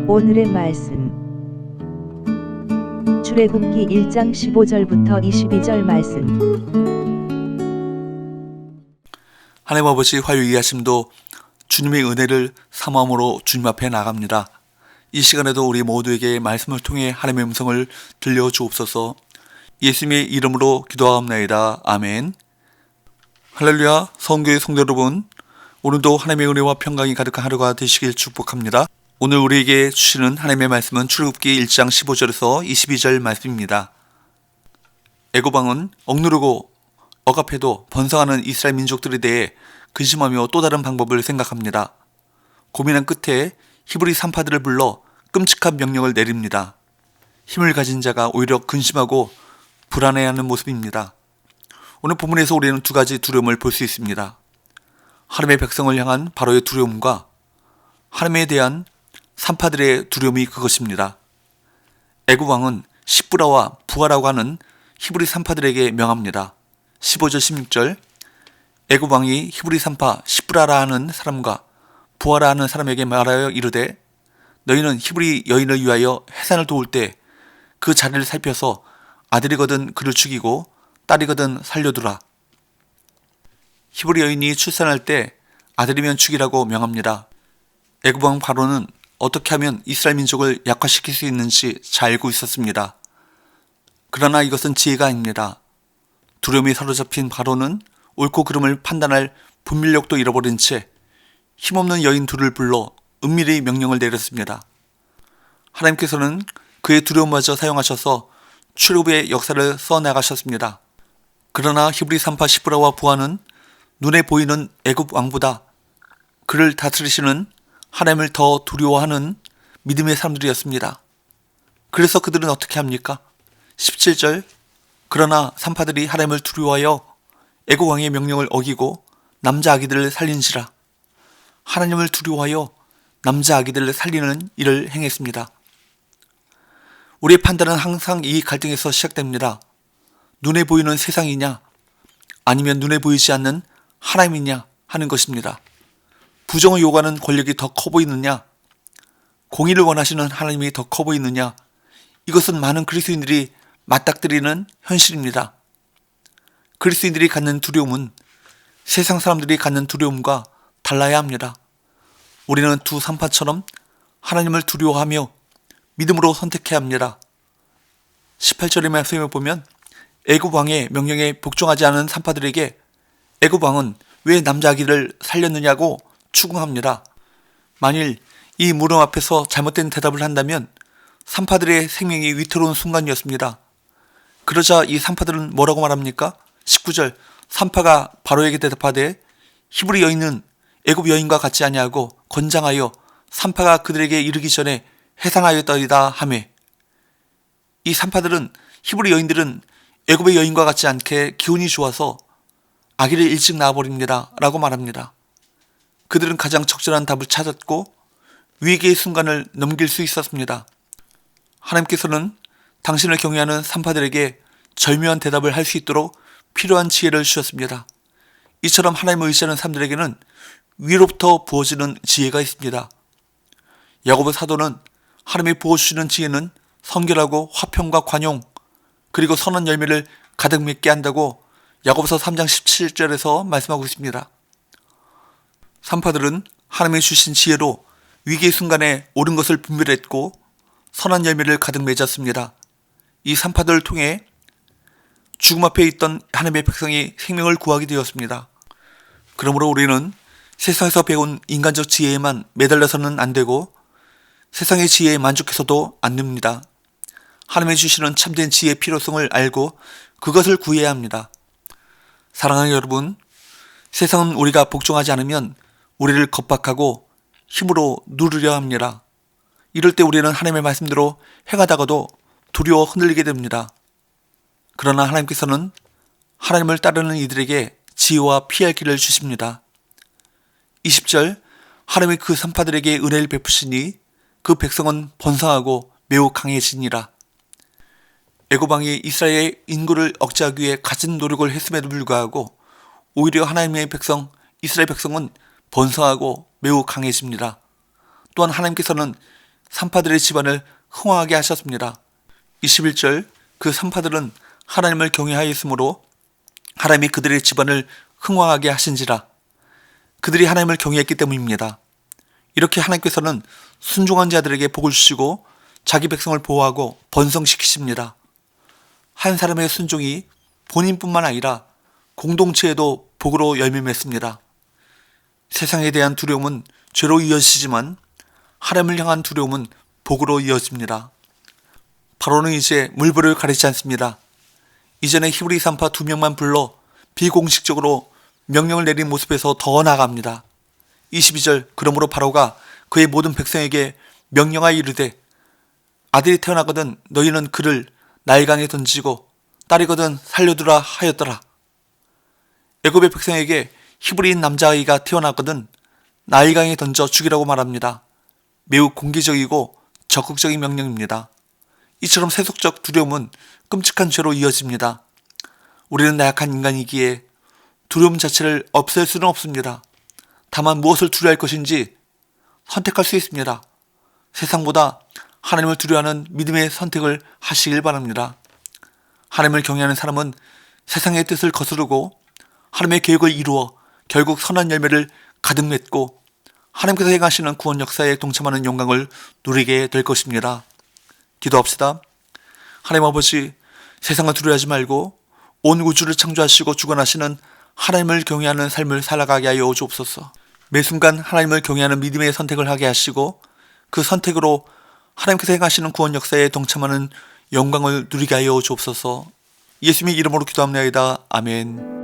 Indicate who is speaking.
Speaker 1: 오늘의 말씀 출애굽기 1장 15절부터 22절 말씀.
Speaker 2: 하나님 아버지 화요일 하심도 주님의 은혜를 사모함으로 주님 앞에 나갑니다. 이 시간에도 우리 모두에게 말씀을 통해 하나님의 음성을 들려주옵소서. 예수님의 이름으로 기도하옵나이다. 아멘. 할렐루야. 성교의 성도 여러분, 오늘도 하나님의 은혜와 평강이 가득한 하루가 되시길 축복합니다. 오늘 우리에게 주시는 하나님의 말씀은 출애굽기 1장 15절에서 22절 말씀입니다. 애굽 왕은 억누르고 억압해도 번성하는 이스라엘 민족들에 대해 근심하며 또 다른 방법을 생각합니다. 고민한 끝에 히브리 산파들을 불러 끔찍한 명령을 내립니다. 힘을 가진 자가 오히려 근심하고 불안해하는 모습입니다. 오늘 본문에서 우리는 두 가지 두려움을 볼 수 있습니다. 하나님의 백성을 향한 바로의 두려움과 하나님에 대한 산파들의 두려움이 그것입니다. 애굽 왕은 시브라와 부하라고 하는 히브리 산파들에게 명합니다. 15절 16절 애굽 왕이 히브리 산파 시브라라 하는 사람과 부하라 하는 사람에게 말하여 이르되 너희는 히브리 여인을 위하여 해산을 도울 때 그 자리를 살펴서 아들이거든 그를 죽이고 딸이거든 살려두라. 히브리 여인이 출산할 때 아들이면 죽이라고 명합니다. 애굽 왕 바로는 어떻게 하면 이스라엘 민족을 약화시킬 수 있는지 잘 알고 있었습니다. 그러나 이것은 지혜가 아닙니다. 두려움이 사로잡힌 바로는 옳고 그름을 판단할 분별력도 잃어버린 채 힘없는 여인 둘을 불러 은밀히 명령을 내렸습니다. 하나님께서는 그의 두려움마저 사용하셔서 출애굽의 역사를 써나가셨습니다. 그러나 히브리 산파 시브라와 부하는 눈에 보이는 애굽 왕보다 그를 다스리시는 하나님을 더 두려워하는 믿음의 사람들이었습니다. 그래서 그들은 어떻게 합니까? 17절 그러나 산파들이 하나님을 두려워하여 애굽 왕의 명령을 어기고 남자 아기들을 살린지라. 하나님을 두려워하여 남자 아기들을 살리는 일을 행했습니다. 우리의 판단은 항상 이 갈등에서 시작됩니다. 눈에 보이는 세상이냐 아니면 눈에 보이지 않는 하나님이냐 하는 것입니다. 부정을 요구하는 권력이 더 커 보이느냐 공의를 원하시는 하나님이 더 커 보이느냐, 이것은 많은 그리스도인들이 맞닥뜨리는 현실입니다. 그리스도인들이 갖는 두려움은 세상 사람들이 갖는 두려움과 달라야 합니다. 우리는 두 산파처럼 하나님을 두려워하며 믿음으로 선택해야 합니다. 18절의 말씀을 보면 애굽 왕의 명령에 복종하지 않은 산파들에게 애굽 왕은 왜 남자 아기를 살렸느냐고 추궁합니다. 만일 이 물음 앞에서 잘못된 대답을 한다면 산파들의 생명이 위태로운 순간이었습니다. 그러자 이 산파들은 뭐라고 말합니까? 19절 산파가 바로에게 대답하되 히브리 여인은 애굽 여인과 같지 아니하고 건장하여 산파가 그들에게 이르기 전에 해산하였더이다 하매, 이 산파들은 히브리 여인들은 애굽의 여인과 같지 않게 기운이 좋아서 아기를 일찍 낳아버립니다 라고 말합니다. 그들은 가장 적절한 답을 찾았고 위기의 순간을 넘길 수 있었습니다. 하나님께서는 당신을 경외하는 산파들에게 절묘한 대답을 할 수 있도록 필요한 지혜를 주셨습니다. 이처럼 하나님을 의지하는 사람들에게는 위로부터 부어지는 지혜가 있습니다. 야고보 사도는 하나님이 부어주시는 지혜는 성결하고 화평과 관용 그리고 선한 열매를 가득 맺게 한다고 야고보서 3장 17절에서 말씀하고 있습니다. 산파들은 하나님이 주신 지혜로 위기의 순간에 옳은 것을 분별했고 선한 열매를 가득 맺었습니다. 이 산파들을 통해 죽음 앞에 있던 하나님의 백성이 생명을 구하게 되었습니다. 그러므로 우리는 세상에서 배운 인간적 지혜에만 매달려서는 안 되고 세상의 지혜에 만족해서도 안 됩니다. 하나님이 주시는 참된 지혜의 필요성을 알고 그것을 구해야 합니다. 사랑하는 여러분, 세상은 우리가 복종하지 않으면 우리를 겁박하고 힘으로 누르려 합니다. 이럴 때 우리는 하나님의 말씀대로 행하다가도 두려워 흔들리게 됩니다. 그러나 하나님께서는 하나님을 따르는 이들에게 지혜와 피할 길을 주십니다. 20절 하나님이 그 산파들에게 은혜를 베푸시니 그 백성은 번성하고 매우 강해지니라. 애굽 왕이 이스라엘의 인구를 억제하기 위해 갖은 노력을 했음에도 불구하고 오히려 하나님의 백성 이스라엘 백성은 번성하고 매우 강해집니다. 또한 하나님께서는 산파들의 집안을 흥왕하게 하셨습니다. 21절 그 산파들은 하나님을 경외하였으므로 하나님이 그들의 집안을 흥왕하게 하신지라. 그들이 하나님을 경외했기 때문입니다. 이렇게 하나님께서는 순종한 자들에게 복을 주시고 자기 백성을 보호하고 번성시키십니다. 한 사람의 순종이 본인뿐만 아니라 공동체에도 복으로 열매 맺습니다. 세상에 대한 두려움은 죄로 이어지지만 하나님을 향한 두려움은 복으로 이어집니다. 바로는 이제 물불을 가리지 않습니다. 이전에 히브리 산파 2명만 불러 비공식적으로 명령을 내린 모습에서 더 나아갑니다. 22절 그러므로 바로가 그의 모든 백성에게 명령하여 이르되 아들이 태어나거든 너희는 그를 나일강에 던지고 딸이거든 살려두라 하였더라. 애굽의 백성에게 히브리인 남자아이가 태어나거든 나일강에 던져 죽이라고 말합니다. 매우 공개적이고 적극적인 명령입니다. 이처럼 세속적 두려움은 끔찍한 죄로 이어집니다. 우리는 나약한 인간이기에 두려움 자체를 없앨 수는 없습니다. 다만 무엇을 두려워할 것인지 선택할 수 있습니다. 세상보다 하나님을 두려워하는 믿음의 선택을 하시길 바랍니다. 하나님을 경외하는 사람은 세상의 뜻을 거스르고 하나님의 계획을 이루어 결국 선한 열매를 가득 맺고 하나님께서 행하시는 구원 역사에 동참하는 영광을 누리게 될 것입니다. 기도합시다. 하나님 아버지, 세상을 두려워하지 말고 온 우주를 창조하시고 주관하시는 하나님을 경외하는 삶을 살아가게 하여 주옵소서. 매 순간 하나님을 경외하는 믿음의 선택을 하게 하시고 그 선택으로 하나님께서 행하시는 구원 역사에 동참하는 영광을 누리게 하여 주옵소서. 예수님의 이름으로 기도합니다. 아멘.